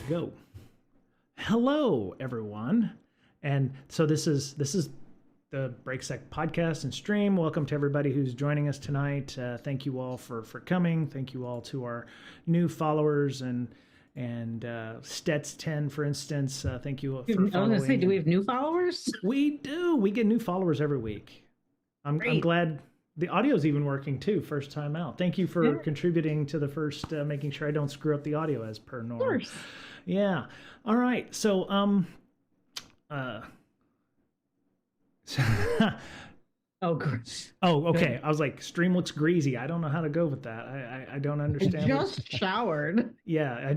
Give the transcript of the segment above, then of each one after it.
Go. Hello, everyone. And so this is the BrakeSec podcast and stream. Welcome to everybody who's joining us tonight. Thank you all for coming. Thank you all to our new followers and Stets 10, for instance. Thank you for following. I was going to say, do we have new followers? We do. We get new followers every week. I'm glad the audio's even working too. First time out. Thank you for contributing to the first, making sure I don't screw up the audio as per norm. Of course. Yeah. All right. So, Oh, gross. Oh, okay. I was like, stream looks greasy. I don't know how to go with that. I don't understand. I just showered. Yeah,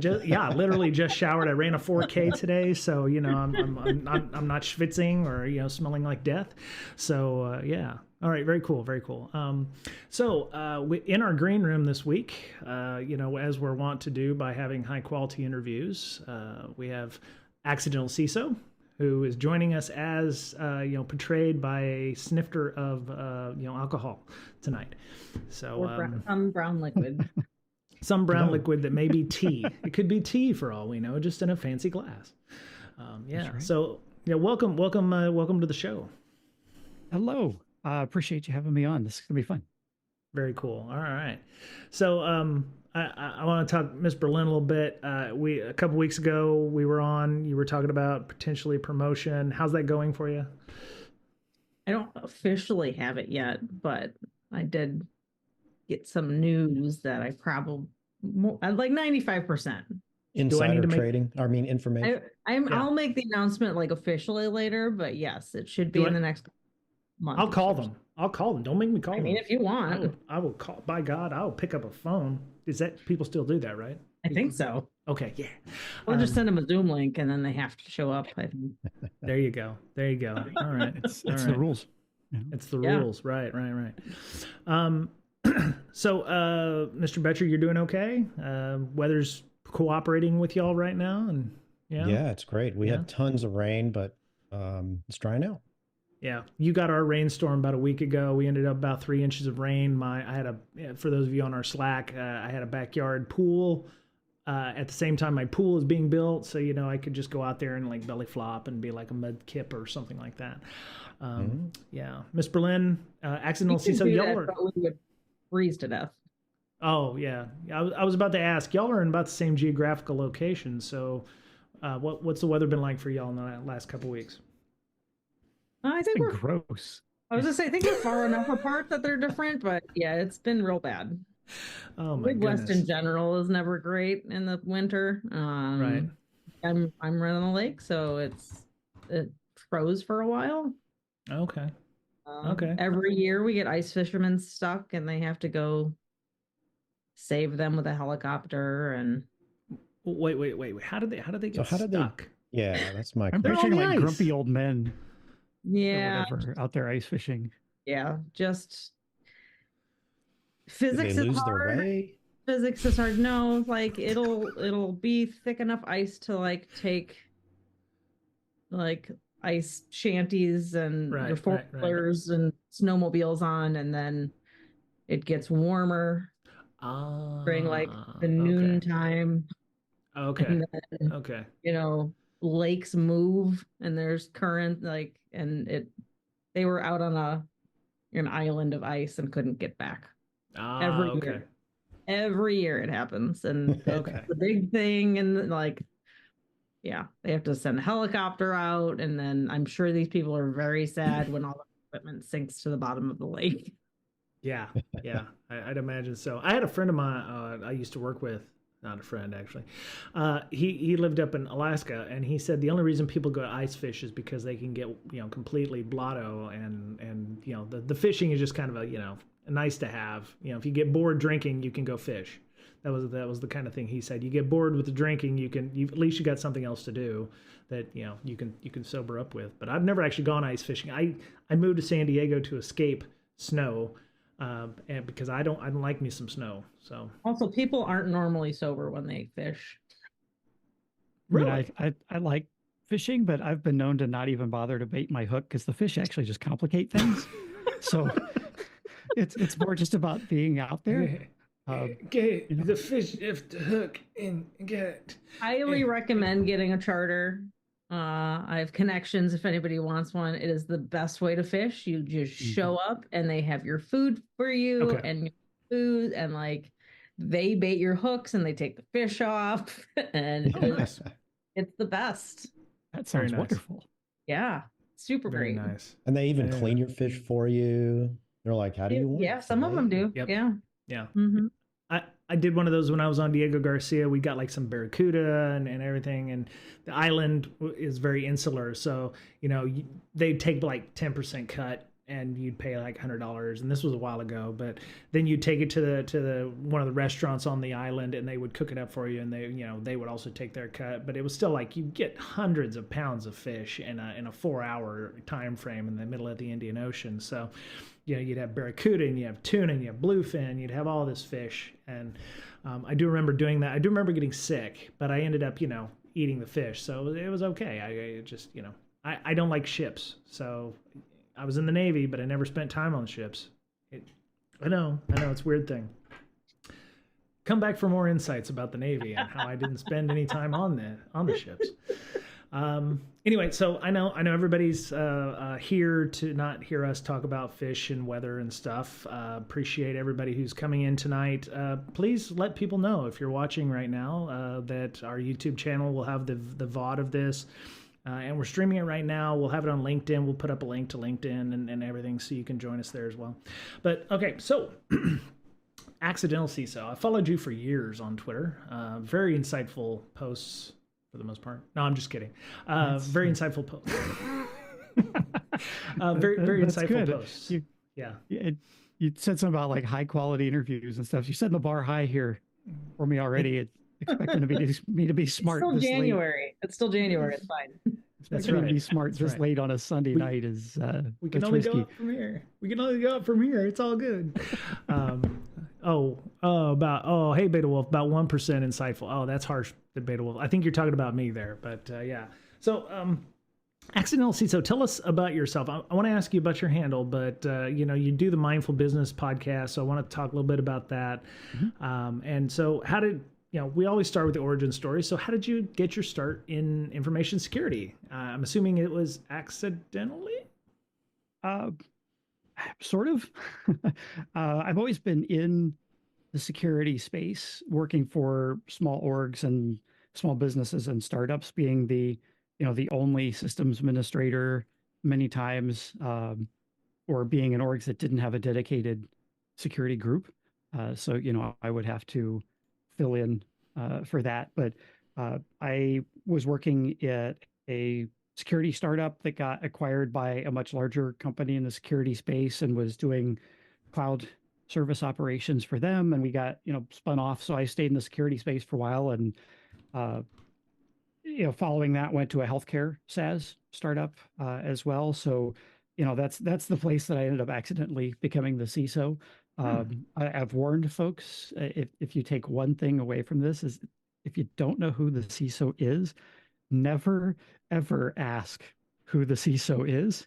literally just showered. I ran a 4K today, so I'm not schwitzing or smelling like death. So yeah. All right, very cool, very cool. We, in our green room this week, as we're wont to do by having high quality interviews, we have AccidentalCISO, who is joining us as portrayed by a snifter of alcohol tonight. So some brown liquid. Some brown liquid that may be tea. It could be tea for all we know, just in a fancy glass. Right. So welcome to the show. Hello. Appreciate you having me on. This is gonna be fun. Very cool. All right. So I want to talk Miss Berlin a little bit. A couple weeks ago we were on. You were talking about potentially promotion. How's that going for you? I don't officially have it yet, but I did get some news that I'd like 95%. Insider trading. Information. I'll make the announcement officially later, but yes, it should be in the next month. I'll call them. Don't make me call them. I mean, if you want. I will call. By God, I will pick up a phone. Is that, people still do that, right? I think so. Okay, yeah. Or just send them a Zoom link and then they have to show up, I think. There you go. All right. It's the rules. Yeah. It's the rules. Right. So, Mr. Betcher, you're doing okay? Weather's cooperating with y'all right now? And yeah, it's great. We had tons of rain, but it's drying out. Yeah, you got our rainstorm about a week ago. We ended up about 3 inches of rain. For those of you on our Slack, I had a backyard pool. At the same time, my pool is being built, so I could just go out there and belly flop and be like a mud kip or something like that. Yeah, Miss Berlin, AccidentalCISO, y'all are. We would freeze to death. Oh yeah, I was about to ask. Y'all are in about the same geographical location, so what's the weather been like for y'all in the last couple weeks? I think we're gross. I was gonna say, I think we're far enough apart that they're different, but yeah, it's been real bad. Oh my Midwest goodness. in general is never great in the winter. Right. I'm running the lake, so it froze for a while. Okay. Okay. Every year we get ice fishermen stuck, and they have to go save them with a helicopter. And wait. How did they get stuck? Yeah, that's my I'm question. picturing grumpy old men. Yeah, out there ice fishing. Yeah, just physics is hard. Their way? Physics is hard. No, it'll be thick enough ice to take ice shanties and four-wheelers and snowmobiles on, and then it gets warmer during the noon time. Okay. And then, okay. Lakes move and there's current, they were out on an island of ice and couldn't get back. Every year it happens, and it's a big thing. And they have to send a helicopter out, and then I'm sure these people are very sad when all the equipment sinks to the bottom of the lake. Yeah, I'd imagine so. I had a friend of mine I used to work with. Not a friend, actually. He lived up in Alaska, and he said the only reason people go to ice fish is because they can get completely blotto, and the fishing is just kind of a nice to have. If you get bored drinking, you can go fish. That was the kind of thing he said. You get bored with the drinking, at least you got something else to do that you can sober up with. But I've never actually gone ice fishing. I moved to San Diego to escape snow. And because I don't like me some snow. So also, people aren't normally sober when they fish. Really? I like fishing, but I've been known to not even bother to bait my hook because the fish actually just complicate things. So it's more just about being out there. Get the fish if the hook and get it. Highly recommend getting a charter. I have connections if anybody wants one. It is the best way to fish. You just show up and they have your food for you and your food, and like they bait your hooks and they take the fish off and it's the best. That sounds wonderful. Yeah. Super Very great. Nice. And they even clean your fish for you. They're like, how do you want it? Yeah, some of them do. Yep. Yeah. Yeah. Mm-hmm. I did one of those when I was on Diego Garcia. We got like some barracuda and everything. And the island is very insular. So, you know, they'd take like 10% cut and you'd pay like $100. And this was a while ago. But then you'd take it to the one of the restaurants on the island and they would cook it up for you. And they would also take their cut. But it was still like you get hundreds of pounds of fish in a 4-hour time frame in the middle of the Indian Ocean. So, you know, you'd have barracuda and you have tuna and you have bluefin, you'd have all this fish. And I do remember doing that. I do remember getting sick, but I ended up, eating the fish. So it was okay. I just, I don't like ships. So I was in the Navy, but I never spent time on ships. I know, it's a weird thing. Come back for more insights about the Navy and how I didn't spend any time on the ships. Anyway, so I know everybody's here to not hear us talk about fish and weather and stuff. Appreciate everybody who's coming in tonight. Please let people know if you're watching right now that our YouTube channel will have the VOD of this. And we're streaming it right now. We'll have it on LinkedIn. We'll put up a link to LinkedIn and everything so you can join us there as well. But okay, so AccidentalCISO. I followed you for years on Twitter. Very insightful posts. For the most part. No, I'm just kidding. Very insightful post. very insightful posts. You said something about like high quality interviews and stuff. You set the bar high here for me already. Expecting me to be smart. It's still January. It's still January. It's fine. That's right. To be smart this late on a Sunday night is we can only go up from here. We can only go up from here. It's all good. Hey Beta Wolf, about 1% insightful. Oh, that's harsh, the Beta Wolf. I think you're talking about me there, but yeah. So AccidentalCISO, tell us about yourself. I want to ask you about your handle, but you do the Mindful Business podcast, so I want to talk a little bit about that. Mm-hmm. And so how did we always start with the origin story. So how did you get your start in information security? I'm assuming it was accidentally? Sort of. I've always been in the security space, working for small orgs and small businesses and startups, being the only systems administrator many times, or being in orgs that didn't have a dedicated security group. So I would have to fill in for that. But I was working at a security startup that got acquired by a much larger company in the security space and was doing cloud service operations for them. And we got, spun off. So I stayed in the security space for a while. And, following that, went to a healthcare SaaS startup as well. So, that's the place that I ended up accidentally becoming the CISO. I've warned folks, if you take one thing away from this, is if you don't know who the CISO is, never, ever ask who the CISO is,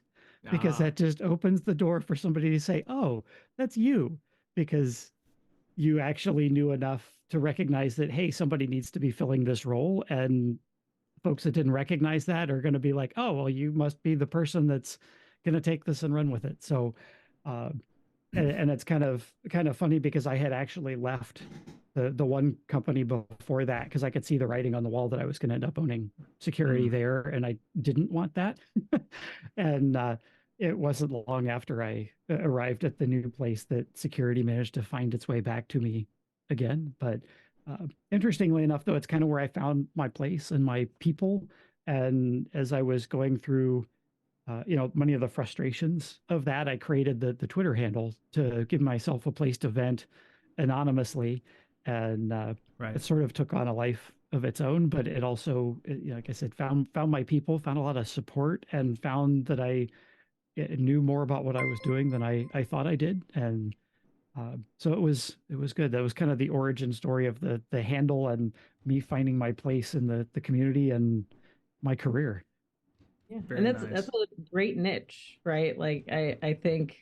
because that just opens the door for somebody to say, oh, that's you, because you actually knew enough to recognize that, hey, somebody needs to be filling this role. And folks that didn't recognize that are going to be like, oh, well, you must be the person that's going to take this and run with it. So, and it's kind of funny because I had actually left the one company before that because I could see the writing on the wall that I was going to end up owning security there, and I didn't want that. And it wasn't long after I arrived at the new place that security managed to find its way back to me again. But interestingly enough, though, it's kind of where I found my place and my people. And as I was going through many of the frustrations of that, I created the Twitter handle to give myself a place to vent anonymously. And it sort of took on a life of its own, but it also, like I said, found my people, found a lot of support, and found that I knew more about what I was doing than I thought I did. And so it was good. That was kind of the origin story of the handle and me finding my place in the community and my career. Yeah, and that's a great niche, right? Like I think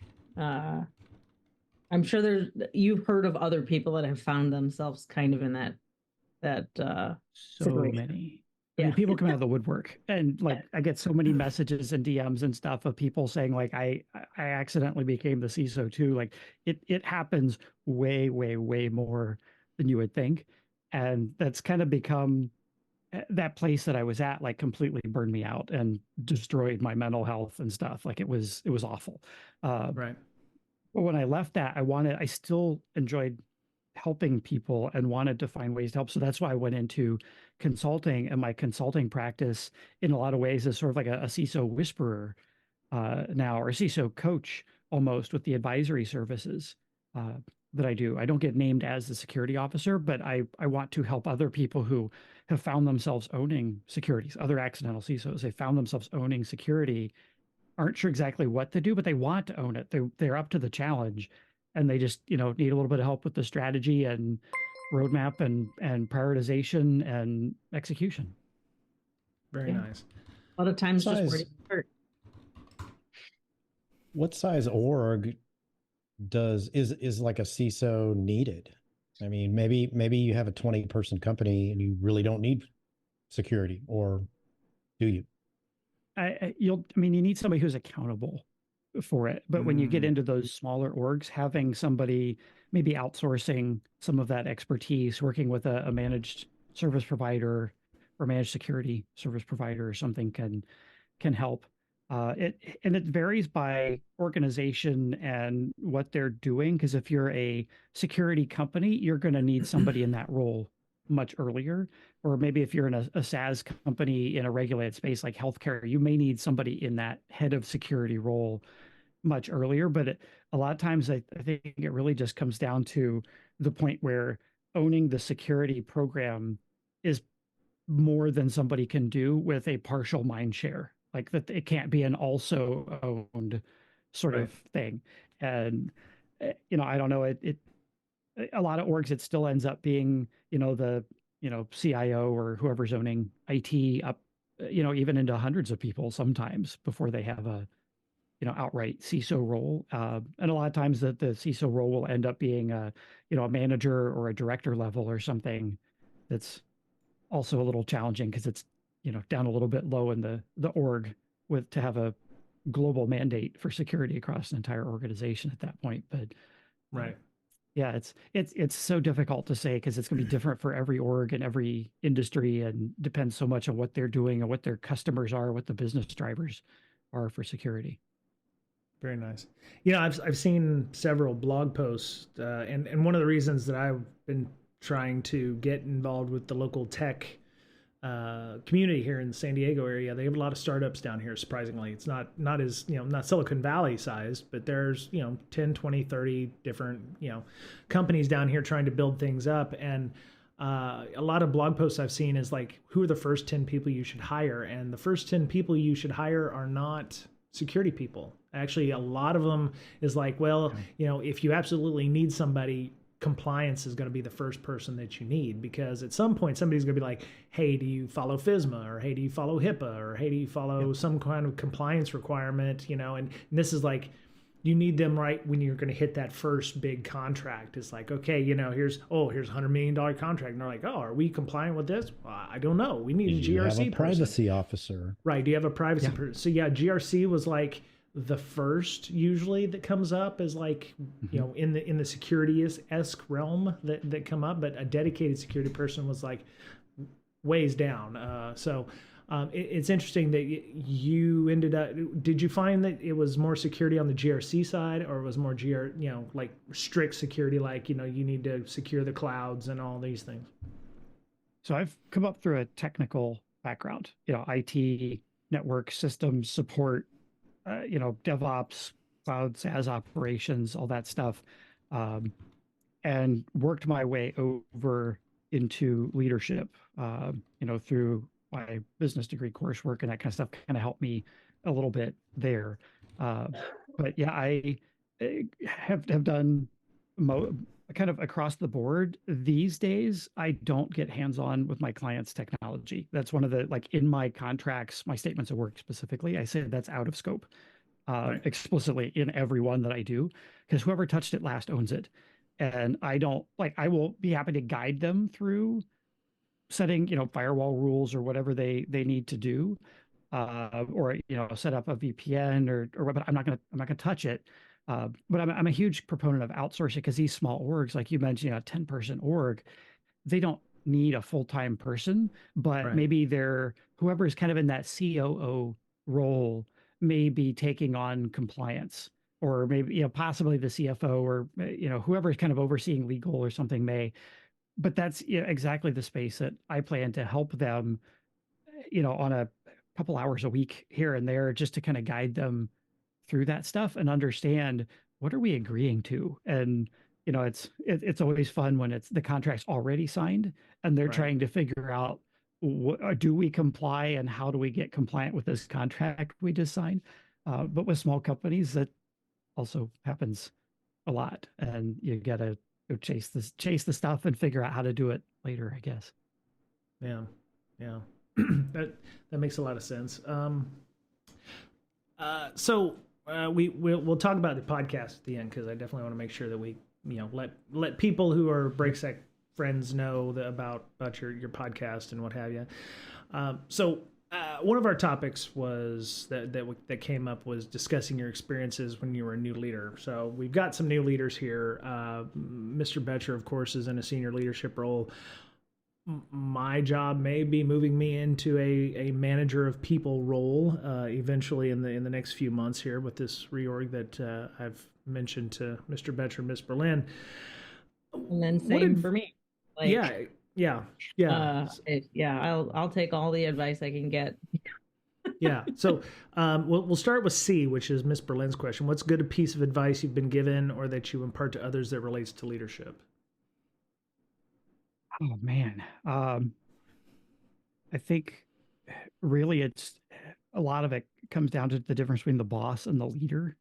I'm sure you've heard of other people that have found themselves kind of in that So situation. many. I Yeah. mean, people come out of the woodwork, and like I get so many messages and DMs and stuff of people saying like I accidentally became the CISO too. Like it happens way, way, way more than you would think. And that's kind of become that place that I was at, like completely burned me out and destroyed my mental health and stuff. Like it was awful. Right. But when I left that, I still enjoyed helping people and wanted to find ways to help. So that's why I went into consulting, and my consulting practice in a lot of ways is sort of like a CISO whisperer now, or a CISO coach almost, with the advisory services that I do. I don't get named as the security officer, but I want to help other people who have found themselves owning securities, other accidental CISOs. They found themselves owning security, aren't sure exactly what to do, but they want to own it. They're up to the challenge, and they just need a little bit of help with the strategy and roadmap and prioritization and execution. Very nice. A lot of times just where to start. What size org is like a CISO needed? I mean, maybe you have a 20-person company and you really don't need security, or do you? You need somebody who's accountable for it. But when you get into those smaller orgs, having somebody maybe outsourcing some of that expertise, working with a managed service provider or managed security service provider or something can help. It varies by organization and what they're doing. Because if you're a security company, you're going to need somebody in that role much earlier. Or maybe if you're in a SaaS company in a regulated space like healthcare, you may need somebody in that head of security role much earlier. But a lot of times I think it really just comes down to the point where owning the security program is more than somebody can do with a partial mind share. Like that, it can't be an also owned sort of thing. And I don't know, it a lot of orgs, it still ends up being the CIO or whoever's owning IT up even into hundreds of people sometimes before they have a outright CISO role. And a lot of times the CISO role will end up being a manager or a director level or something. That's also a little challenging because it's down a little bit low in the org to have a global mandate for security across an entire organization at that point. But right. Yeah, it's so difficult to say because it's going to be different for every org and every industry, and depends so much on what they're doing and what their customers are, what the business drivers are for security. Very nice. I've seen several blog posts, and one of the reasons that I've been trying to get involved with the local tech community here in the San Diego area, they have a lot of startups down here. Surprisingly, it's not as not Silicon Valley sized, but there's 10, 20, 30 different companies down here trying to build things up. And a lot of blog posts I've seen is like, who are the first 10 people you should hire? And the first 10 people you should hire are not security people. Actually, a lot of them is like, well, if you absolutely need somebody, compliance is going to be the first person that you need, because at some point somebody's going to be like, hey, do you follow FISMA, or hey, do you follow HIPAA, or hey, do you follow some kind of compliance requirement, and this is like, you need them right when you're going to hit that first big contract. It's like, okay, here's $100 million contract, and they're like, oh, are we compliant with this? I don't know, we need a GRC you have a person. Privacy officer, right? Do you have a privacy person? So GRC was like the first usually that comes up is like, in the security-esque realm that come up, but a dedicated security person was like ways down. It's interesting that you ended up, did you find that it was more security on the GRC side, or was more like strict security, like, you need to secure the clouds and all these things? So I've come up through a technical background, IT, network systems support, DevOps, cloud, SaaS operations, all that stuff, and worked my way over into leadership, through my business degree coursework, and that kind of stuff kind of helped me a little bit there. But yeah, I have done kind of across the board. These days, I don't get hands-on with my clients' technology. That's one of the, like, in my contracts, my statements of work specifically, I say that's out of scope. explicitly in every one that I do, because whoever touched it last owns it. And I will be happy to guide them through setting, firewall rules or whatever they need to do, or set up a VPN or but I'm not gonna touch it. But I'm a huge proponent of outsourcing, because these small orgs, like you mentioned, a 10-person org, they don't need a full-time person, but maybe whoever is kind of in that COO role may be taking on compliance, or maybe possibly the CFO, or whoever is kind of overseeing legal or something may. But that's exactly the space that I plan to help them, on a couple hours a week here and there, just to kind of guide them through that stuff and understand what are we agreeing to. And it's always fun when it's the contract's already signed and they're trying to figure out, do we comply, and how do we get compliant with this contract we just signed. But with small companies, that also happens a lot, and you gotta go chase the stuff and figure out how to do it later, I guess. Yeah that makes a lot of sense. So we'll talk about the podcast at the end, because I definitely want to make sure that we let people who are BrakeSec friends know about your podcast and what have you. So one of our topics was that came up was discussing your experiences when you were a new leader. So we've got some new leaders here. Mr. Betcher, of course, is in a senior leadership role. My job may be moving me into a manager of people role eventually in the next few months here with this reorg that I've mentioned to Mr. Betcher and Ms. Berlin. And then same for me. Yeah. I'll take all the advice I can get. Yeah. So we'll start with C, which is Ms. Berlin's question. What's a good piece of advice you've been given or that you impart to others that relates to leadership? Oh man. I think really it's a lot of it comes down to the difference between the boss and the leader.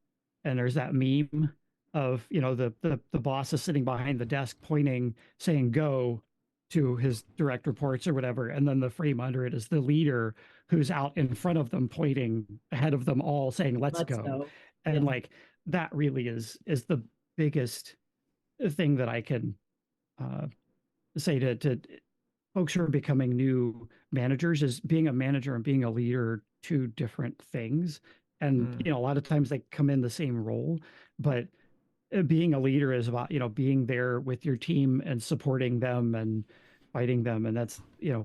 And there's that meme of, the boss is sitting behind the desk pointing, saying go to his direct reports or whatever. And then the frame under it is the leader who's out in front of them, pointing ahead of them all, saying, let's go. And that really is the biggest thing that I can say to folks who are becoming new managers, is being a manager and being a leader, two different things. And, a lot of times they come in the same role, but being a leader is about, being there with your team and supporting them and fighting them. And that's,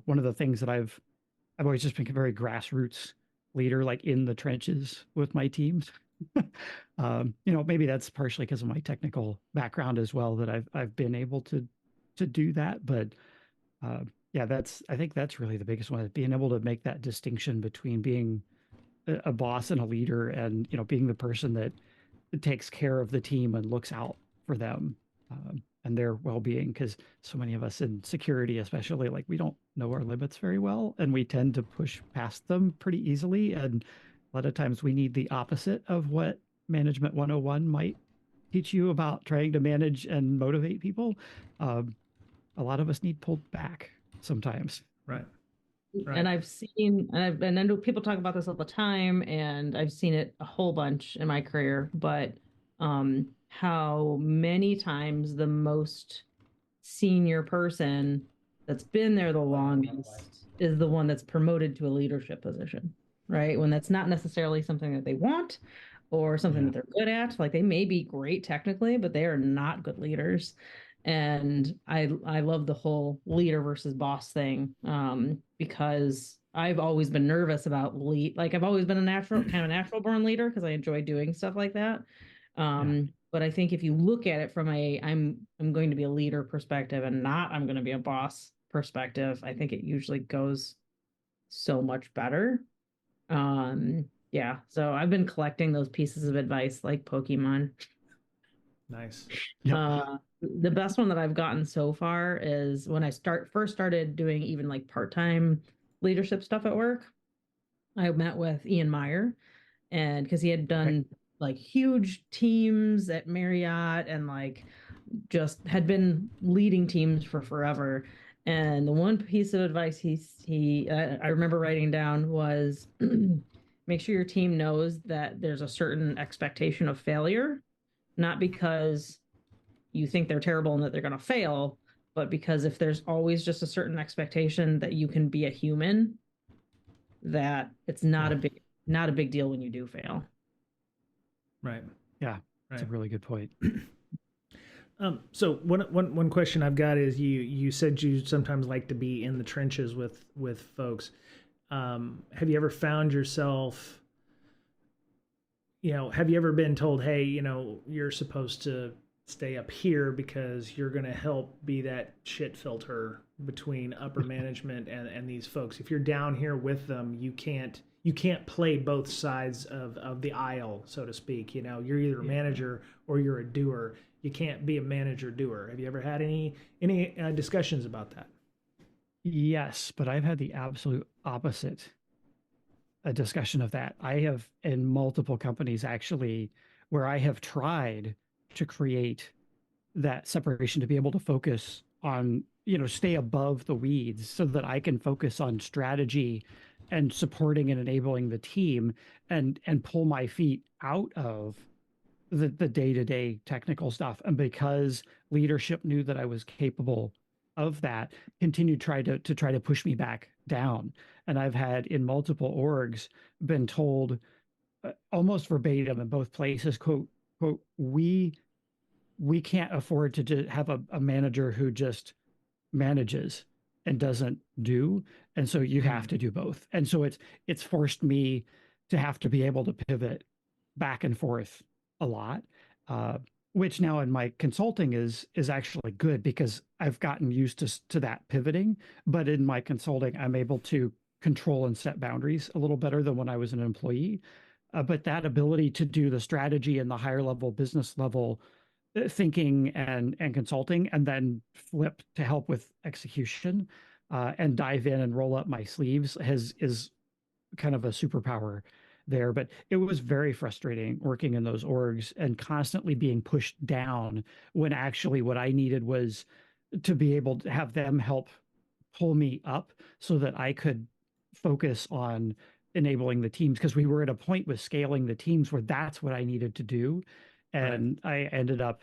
one of the things that I've always just been a very grassroots leader, like in the trenches with my teams. Maybe that's partially because of my technical background as well, that I've been able to do that. But I think that's really the biggest one, is being able to make that distinction between being a boss and a leader, and being the person that takes care of the team and looks out for them and their well-being. Because so many of us in security, especially, like, we don't know our limits very well, and we tend to push past them pretty easily. And a lot of times we need the opposite of what Management 101 might teach you about trying to manage and motivate people. A lot of us need pulled back sometimes. Right. And I've seen, and I know people talk about this all the time, and I've seen it a whole bunch in my career, but how many times the most senior person that's been there the longest is the one that's promoted to a leadership position, right? When that's not necessarily something that they want or something that they're good at. Like, they may be great technically, but they are not good leaders. And I love the whole leader versus boss thing, because I've always been nervous about I've always been a natural born leader, because I enjoy doing stuff like that. But I think if you look at it from I'm going to be a leader perspective and not I'm going to be a boss perspective, I think it usually goes so much better. So I've been collecting those pieces of advice like Pokemon. Nice. The best one that I've gotten so far is when I first started doing even like part-time leadership stuff at work. I met with Ian Meyer, and because he had done like huge teams at Marriott and like just had been leading teams for forever. And the one piece of advice I remember writing down was make sure your team knows that there's a certain expectation of failure, not because you think they're terrible and that they're going to fail, but because if there's always just a certain expectation that you can be a human, that it's not a big deal when you do fail. Right. Yeah, that's a really good point. So one question I've got is you said you sometimes like to be in the trenches with folks. Have you ever found yourself, have you ever been told, hey, you're supposed to stay up here because you're going to help be that shit filter between upper management and these folks? If you're down here with them, you can't play both sides of the aisle, so to speak. You're either a manager or you're a doer. You can't be a manager doer. Have you ever had any discussions about that? Yes, but I've had the absolute opposite a discussion of that. I have in multiple companies actually where I have tried to create that separation to be able to focus on, stay above the weeds so that I can focus on strategy and supporting and enabling the team and pull my feet out of the day-to-day technical stuff. And because leadership knew that I was capable of that, continued to try to push me back down. And I've had in multiple orgs been told almost verbatim in both places, quote, we can't afford to have a manager who just manages and doesn't do. And so you have to do both. And so it's forced me to have to be able to pivot back and forth a lot, which now in my consulting is actually good because I've gotten used to that pivoting. But in my consulting, I'm able to control and set boundaries a little better than when I was an employee. But that ability to do the strategy and the higher level business level thinking and consulting, and then flip to help with execution and dive in and roll up my sleeves is kind of a superpower there. But it was very frustrating working in those orgs and constantly being pushed down when actually what I needed was to be able to have them help pull me up so that I could focus on enabling the teams, because we were at a point with scaling the teams where that's what I needed to do. And I ended up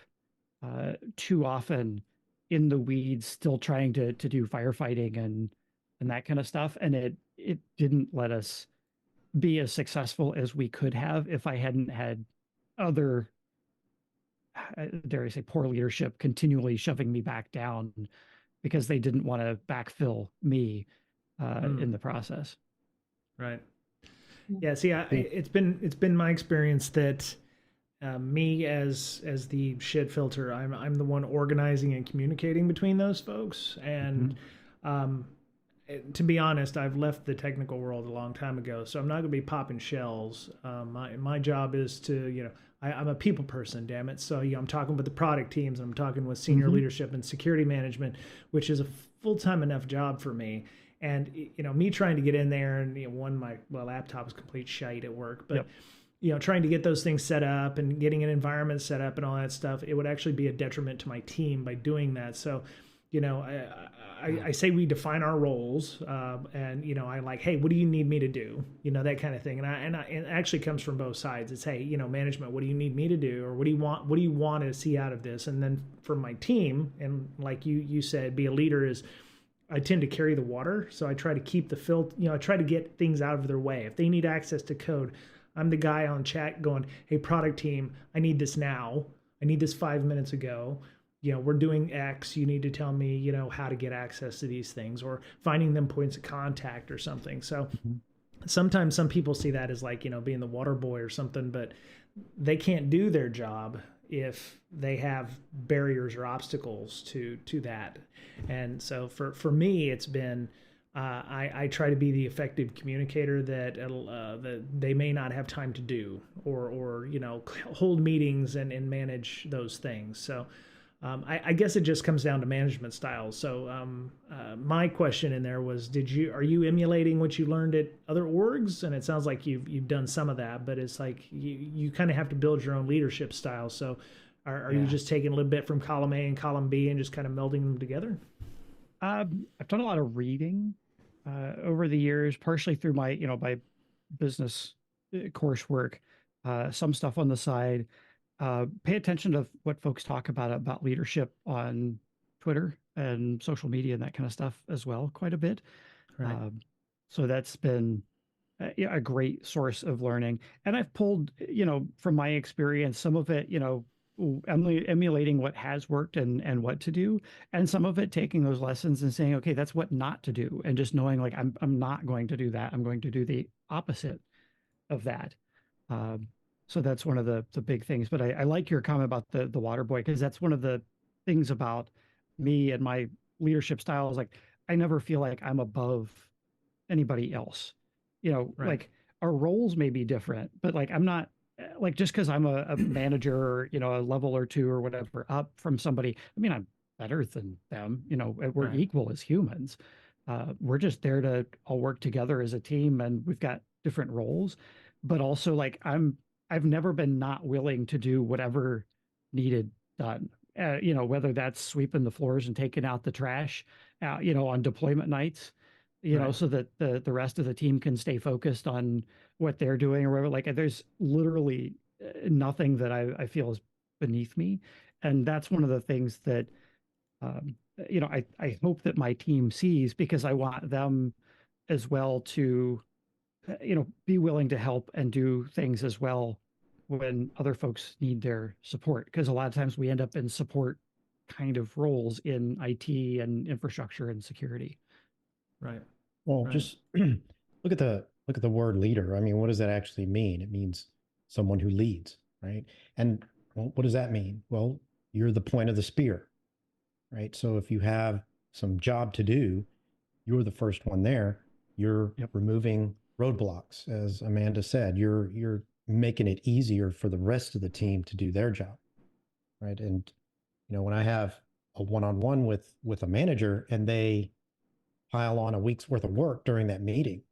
too often in the weeds, still trying to do firefighting and that kind of stuff. And it didn't let us be as successful as we could have if I hadn't had other, dare I say, poor leadership continually shoving me back down because they didn't want to backfill me in the process. Right. Yeah. See, it's been my experience that me as the shit filter, I'm the one organizing and communicating between those folks. And to be honest, I've left the technical world a long time ago, so I'm not going to be popping shells. My job is to, I'm a people person, damn it. So I'm talking with the product teams, and I'm talking with senior leadership and security management, which is a full-time enough job for me. And me trying to get in there, and my laptop is complete shite at work, but trying to get those things set up and getting an environment set up and all that stuff, it would actually be a detriment to my team by doing that. So, I say we define our roles, and I like, hey, what do you need me to do? That kind of thing. And it actually comes from both sides. It's, hey, management, what do you need me to do, or what do you want to see out of this? And then for my team, and like you said, be a leader is, I tend to carry the water, so I try to keep the filter. I try to get things out of their way. If they need access to code, I'm the guy on chat going, hey, product team, I need this now. I need this 5 minutes ago. We're doing X. You need to tell me, how to get access to these things, or finding them points of contact or something. So sometimes some people see that as like, being the water boy or something, but they can't do their job if they have barriers or obstacles to that. And so for me, it's been, I try to be the effective communicator that they may not have time to do, or hold meetings and manage those things. So I guess it just comes down to management styles. So my question in there was, are you emulating what you learned at other orgs? And it sounds like you've done some of that, but it's like you kind of have to build your own leadership style. So are you just taking a little bit from column A and column B and just kind of melding them together? I've done a lot of reading over the years, partially through my, my business coursework, some stuff on the side. Pay attention to what folks talk about leadership on Twitter and social media and that kind of stuff as well, quite a bit. Right. So that's been a great source of learning. And I've pulled, from my experience, some of it, emulating what has worked and what to do, and some of it taking those lessons and saying, okay, that's what not to do, and just knowing like I'm not going to do that. I'm going to do the opposite of that. So that's one of the big things. But I like your comment about the water boy, because that's one of the things about me and my leadership style is like I never feel like I'm above anybody else. Right. Like our roles may be different, but like I'm not like just because I'm a manager or a level or two or whatever up from somebody. I mean, I'm better than them. We're Right. equal as humans. We're just there to all work together as a team, and we've got different roles. But also, like I've never been not willing to do whatever needed done. Whether that's sweeping the floors and taking out the trash, on deployment nights, Right. so that the rest of the team can stay focused on what they're doing or whatever. Like there's literally nothing that I feel is beneath me. And that's one of the things that, I hope that my team sees, because I want them as well to, be willing to help and do things as well when other folks need their support. Because a lot of times we end up in support kind of roles in IT and infrastructure and security. Right. Well, Right. just look at the word leader. I mean, what does that actually mean? It means someone who leads, right? And what does that mean? Well, you're the point of the spear, right? So if you have some job to do, you're the first one there. You're removing roadblocks, as Amanda said. You're making it easier for the rest of the team to do their job, right? And when I have a one-on-one with a manager and they pile on a week's worth of work during that meeting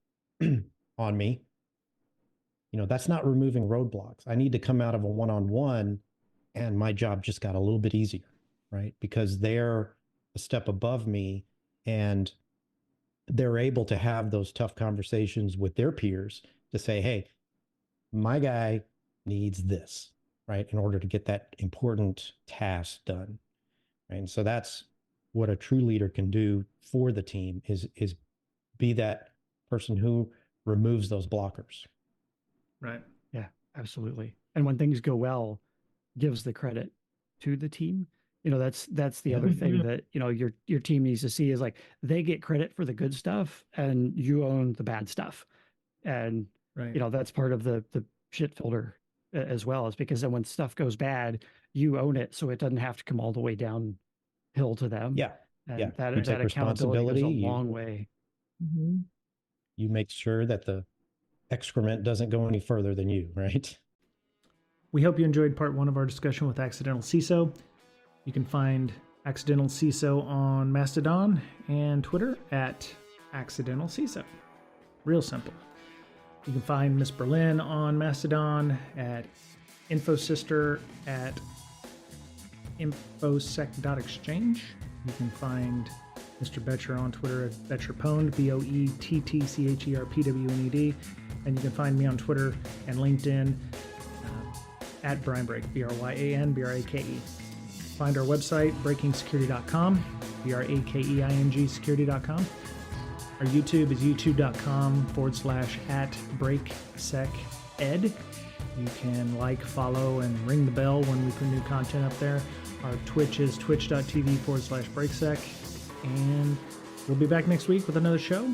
on me, that's not removing roadblocks. I need to come out of a one-on-one and my job just got a little bit easier, right? Because they're a step above me and they're able to have those tough conversations with their peers to say, hey, my guy needs this, right? In order to get that important task done. Right? And so that's what a true leader can do for the team is be that person who removes those blockers. Right. Yeah, absolutely. And when things go well, gives the credit to the team. That's the other thing that, your team needs to see is like they get credit for the good stuff and you own the bad stuff. And, Right. That's part of the shit filter as well, is because then when stuff goes bad, you own it. So it doesn't have to come all the way downhill to them. Yeah. And Yeah. that You take accountability goes a responsibility. long way. Mm-hmm. You make sure that the excrement doesn't go any further than you, right? We hope you enjoyed part 1 of our discussion with Accidental CISO. You can find Accidental CISO on Mastodon and Twitter at Accidental CISO. Real simple. You can find Miss Berlin on Mastodon at InfoSister at infosec.exchange. You can find Mr. Betcher on Twitter at BetcherPwned, BoettCherpwned. And you can find me on Twitter and LinkedIn at Brian Brake, BryanBrake. Find our website, breakingsecurity.com, BrakeIng security.com. Our YouTube is youtube.com/@BrakeSecEd. You can like, follow, and ring the bell when we put new content up there. Our Twitch is twitch.tv/BrakeSec. And we'll be back next week with another show.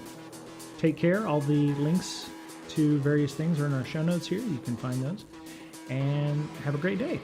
Take care. All the links to various things are in our show notes here. You can find those. And have a great day.